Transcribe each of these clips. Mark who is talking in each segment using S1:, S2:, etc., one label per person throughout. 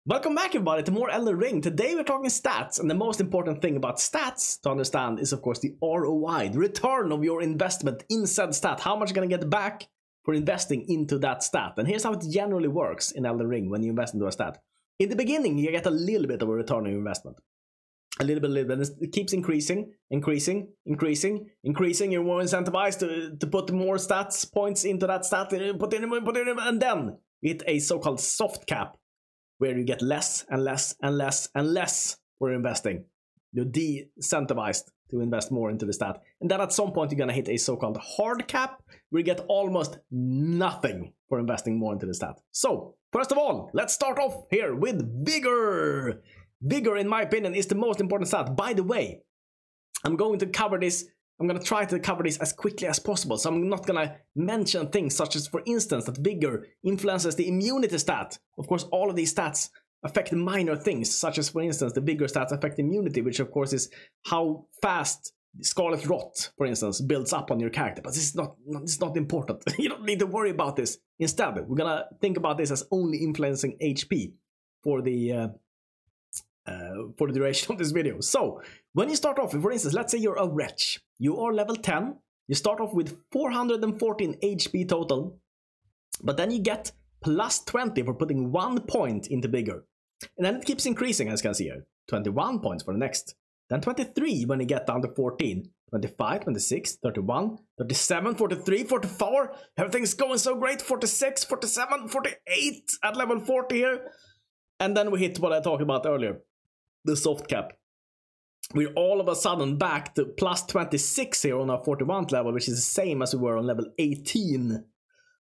S1: Welcome back everybody to more Elden Ring. Today we're talking stats, and the most important thing about stats to understand is of course the ROI, the return of your investment in said stat. How much you're gonna get back for investing into that stat. And here's how it generally works in Elden Ring when you invest into a stat. In the beginning you get a little bit of a return on your investment. A little bit, and it keeps increasing. You're more incentivized to put more stats points into that stat, put in, and then hit a so-called soft cap, where you get less and less and less and less for investing. You're de-incentivized to invest more into the stat. And then at some point you're gonna hit a so-called hard cap, where you get almost nothing for investing more into the stat. So, first of all, let's start off here with Vigor. Vigor, in my opinion, is the most important stat. By the way, I'm going to cover this. I'm going to try to cover this as quickly as possible, so I'm not going to mention things such as, for instance, that Vigor influences the immunity stat. Of course, all of these stats affect minor things, such as, for instance, the Vigor stats affect immunity, which of course is how fast Scarlet Rot, for instance, builds up on your character. But this is not important. You don't need to worry about this. Instead, we're going to think about this as only influencing HP for the duration of this video. So, when you start off, for instance, let's say you're a wretch. You are level 10. You start off with 414 HP total. But then you get plus 20 for putting 1 point into Vigor. And then it keeps increasing, as you can see here. 21 points for the next. Then 23 when you get down to 14. 25, 26, 31, 37, 43, 44. Everything's going so great. 46, 47, 48 at level 40 here. And then we hit what I talked about earlier. The soft cap. We're all of a sudden back to plus 26 here on our 41th level, which is the same as we were on level 18.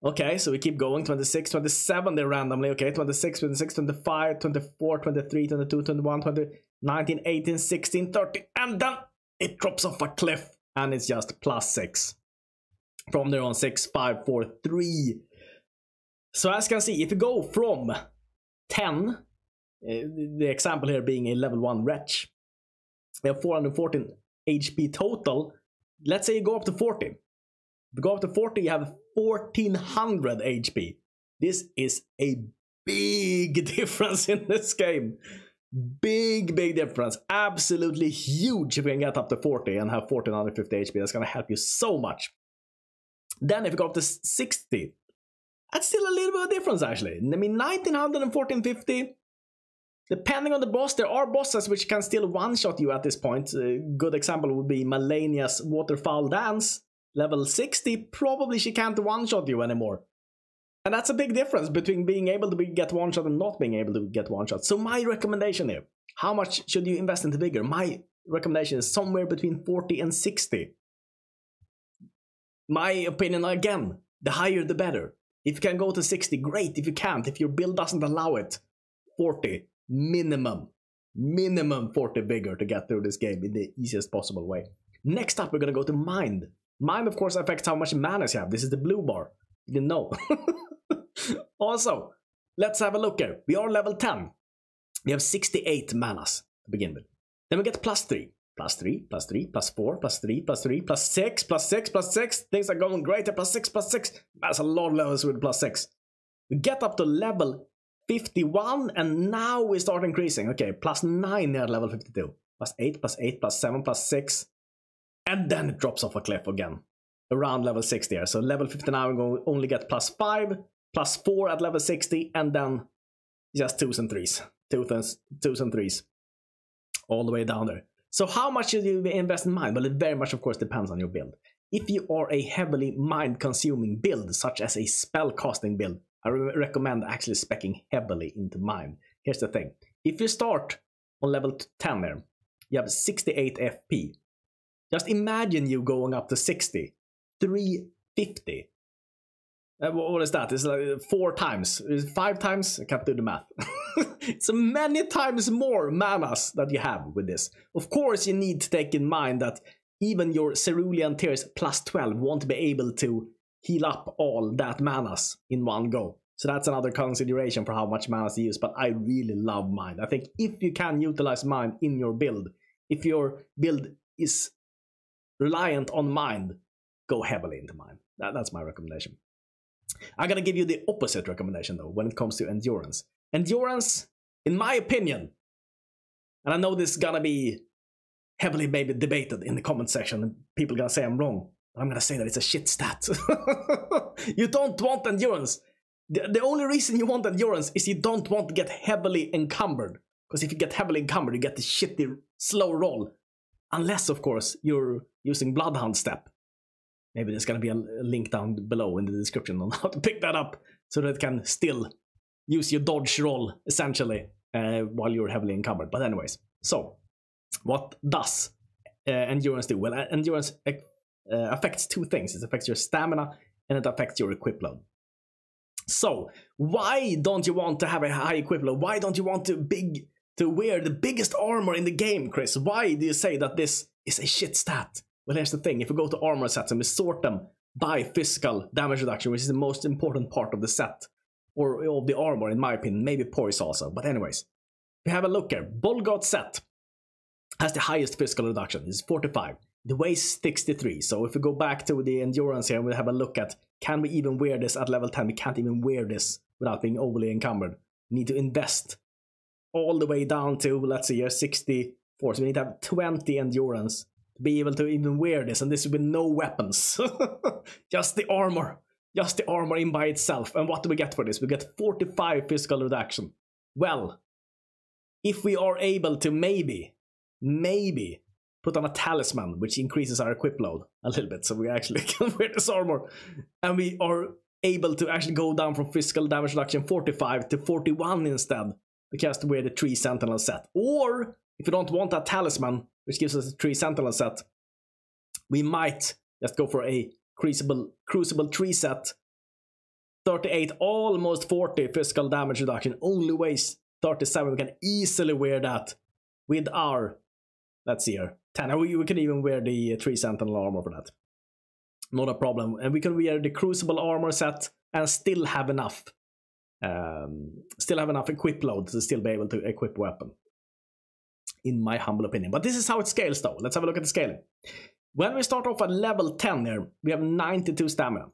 S1: Okay, so we keep going. 26, 27 there randomly. Okay, 26, 26, 25, 24, 23, 22, 21, 20, 19, 18, 16, 30. And then it drops off a cliff. And it's just plus 6. From there on 6, 5, 4, 3. So as you can see, if you go from 10, the example here being a level 1 wretch, they have 414 HP total. Let's say you go up to 40. If you go up to 40, you have 1400 HP. This is a big difference in this game. Big difference. Absolutely huge if you can get up to 40 and have 1450 HP. That's going to help you so much. Then if you go up to 60, that's still a little bit of a difference actually. I mean, 1900 and 1450. Depending on the boss, there are bosses which can still one-shot you at this point. A good example would be Malenia's Waterfowl Dance. Level 60, probably she can't one-shot you anymore. And that's a big difference between being able to get one-shot and not being able to get one-shot. So my recommendation here, how much should you invest into Vigor? My recommendation is somewhere between 40 and 60. My opinion, again, the higher the better. If you can go to 60, great. If you can't, if your build doesn't allow it, 40. Minimum 40 Vigor to get through this game in the easiest possible way. Next up, we're gonna go to Mind. Mind, of course, affects how much mana you have. This is the blue bar. You didn't know. Also, let's have a look here. We are level 10. We have 68 manas to begin with. Then we get plus 3. Plus 3, plus 3, plus 4, plus 3, plus 3, plus 6, plus 6, plus 6. Things are going great. Plus 6, plus 6. That's a lot of levels with plus 6. We get up to level 51, and now we start increasing. Okay, plus 9 at level 52. Plus 8, plus 8, plus 7, plus 6. And then it drops off a cliff again. Around level 60 here. So level 59 we're going to only get plus 5, plus 4 at level 60, and then just 2s and 3s. 2s and 3s. All the way down there. So how much should you invest in Mind? Well, it very much of course depends on your build. If you are a heavily mind-consuming build, such as a spell-casting build, I recommend actually speccing heavily into Mind. Here's the thing. If you start on level 10 there, you have 68 FP. Just imagine you going up to 60. 350. What is that? It's like 4 times. 5 times? I can't do the math. It's many times more manas that you have with this. Of course, you need to take in mind that even your Cerulean Tears plus 12 won't be able to heal up all that manas in one go. So that's another consideration for how much manas to use. But I really love Mind. I think if you can utilize Mind in your build, if your build is reliant on Mind, go heavily into Mind. That's my recommendation. I'm gonna give you the opposite recommendation though when it comes to endurance. Endurance in my opinion, and I know this is gonna be heavily maybe debated in the comment section, and people are gonna say I'm wrong, but I'm gonna say that it's a shit stat. You don't want endurance. The only reason you want endurance is you don't want to get heavily encumbered. Because if you get heavily encumbered, you get the shitty slow roll. Unless, of course, you're using Bloodhound Step. Maybe there's gonna be a link down below in the description on how to pick that up, so that it can still use your dodge roll, essentially, while you're heavily encumbered. But anyways, so what does endurance do? Well, endurance affects two things. It affects your stamina and it affects your equip load. So why don't you want to have a high equip load? Why don't you want to wear the biggest armor in the game, Chris? Why do you say that this is a shit stat? Well, here's the thing. If we go to armor sets and we sort them by physical damage reduction, which is the most important part of the set, or of the armor in my opinion, maybe poise also, but anyways, we have a look here. Bolgot set has the highest physical reduction. It's 45. The waist 63. So if we go back to the endurance here, we'll have a look at, can we even wear this at level 10? We can't even wear this without being overly encumbered. We need to invest all the way down to, let's see here, 64. So we need to have 20 endurance to be able to even wear this, and this with no weapons. Just the armor. Just the armor in by itself. And what do we get for this? We get 45 physical reduction. Well, if we are able to maybe put on a talisman, which increases our equip load a little bit, so we actually can wear this armor, and we are able to actually go down from physical damage reduction 45 to 41 instead, because to wear the 3 sentinel set. Or if you don't want that talisman, which gives us a 3 sentinel set, we might just go for a crucible 3 set, 38, almost 40 physical damage reduction, only weighs 37. We can easily wear that with our, let's see here, 10. We can even wear the 3 sentinel armor for that. Not a problem. And we can wear the crucible armor set and still have enough equip load to still be able to equip weapon, in my humble opinion. But this is how it scales though. Let's have a look at the scaling. When we start off at level 10 here, we have 92 stamina.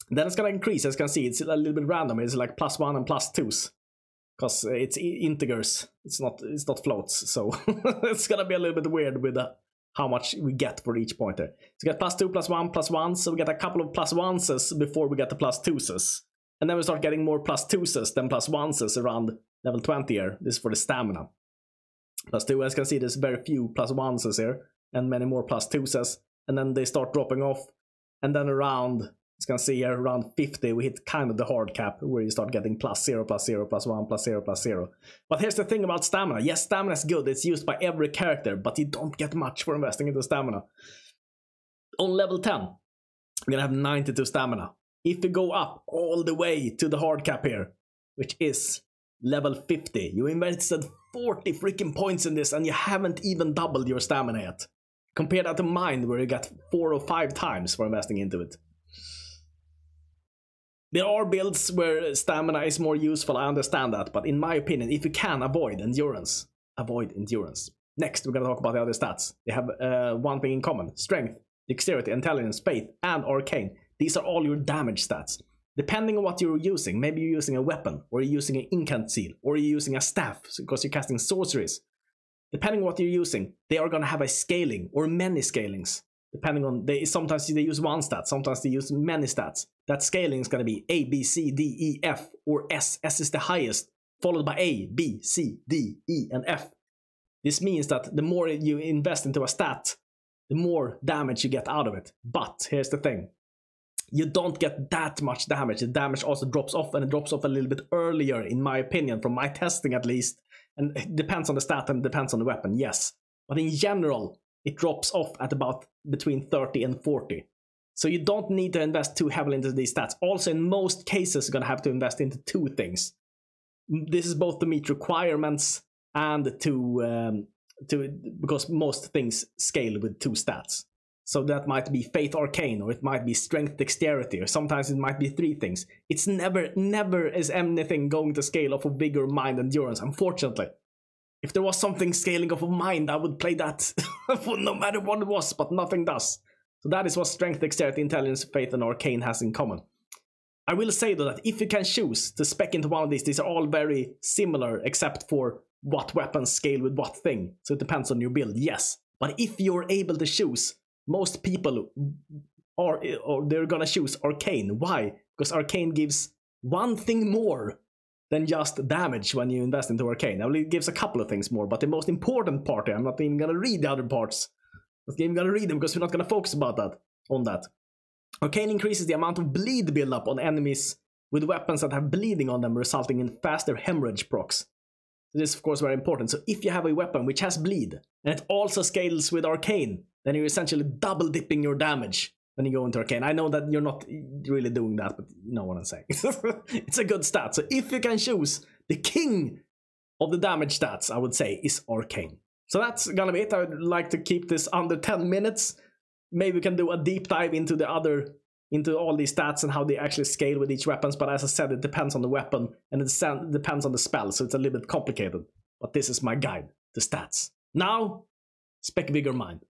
S1: Then it's gonna increase, as you can see, it's a little bit random. It's like +1 and +2s. Because it's integers, it's not floats, so it's gonna be a little bit weird with how much we get for each pointer. So we get +2, +1, +1, so we get a couple of +1s before we get the +2s. And then we start getting more +2s than +1s around level 20 here. This is for the stamina. +2, as you can see, there's very few +1s here, and many more +2s, and then they start dropping off, and then around, as you can see here, around 50, we hit kind of the hard cap, where you start getting +0, +0, +1, +0, +0. But here's the thing about stamina. Yes, stamina is good, it's used by every character, but you don't get much for investing into stamina. On level 10, we're gonna have 92 stamina. If you go up all the way to the hard cap here, which is level 50, you invested 40 freaking points in this, and you haven't even doubled your stamina yet. Compare that to mine, where you got 4 or 5 times for investing into it. There are builds where stamina is more useful, I understand that, but in my opinion, if you can avoid endurance, avoid endurance. Next, we're gonna talk about the other stats. They have one thing in common: strength, dexterity, intelligence, faith, and arcane. These are all your damage stats. Depending on what you're using, maybe you're using a weapon, or you're using an incant seal, or you're using a staff because you're casting sorceries. Depending on what you're using, they are gonna have a scaling, or many scalings. Depending on, sometimes they use one stat, sometimes they use many stats. That scaling is going to be A, B, C, D, E, F, or S. S is the highest, followed by A, B, C, D, E, and F. This means that the more you invest into a stat, the more damage you get out of it. But here's the thing. You don't get that much damage. The damage also drops off, and it drops off a little bit earlier, in my opinion, from my testing at least. And it depends on the stat and depends on the weapon, yes. But in general, it drops off at about between 30 and 40. So you don't need to invest too heavily into these stats. Also, in most cases, you're going to have to invest into 2 things. This is both to meet requirements and because most things scale with 2 stats. So that might be faith arcane, or it might be strength dexterity, or sometimes it might be 3 things. It's never is anything going to scale off of vigor, mind, endurance, unfortunately. If there was something scaling off of mind, I would play that no matter what it was, but nothing does. So that is what strength, dexterity, intelligence, faith, and arcane has in common. I will say though that if you can choose to spec into one of these are all very similar except for what weapons scale with what thing. So it depends on your build, yes. But if you're able to choose, most people are, or they're gonna choose Arcane. Why? Because Arcane gives one thing more than just damage when you invest into Arcane. Now it gives a couple of things more, but the most important part, I'm not even gonna read the other parts. I'm not even gonna read them because we're not gonna focus on that. Arcane increases the amount of bleed buildup on enemies with weapons that have bleeding on them, resulting in faster hemorrhage procs. This is of course very important. So if you have a weapon which has bleed, and it also scales with Arcane, then you're essentially double dipping your damage when you go into Arcane. I know that you're not really doing that, but you know what I'm saying. It's a good stat. So if you can choose, the king of the damage stats, I would say, is Arcane. So that's gonna be it. I would like to keep this under 10 minutes. Maybe we can do a deep dive into all these stats and how they actually scale with each weapons, but as I said, it depends on the weapon and it depends on the spell, so it's a little bit complicated. But this is my guide to stats. Now, spec Vigor Mind.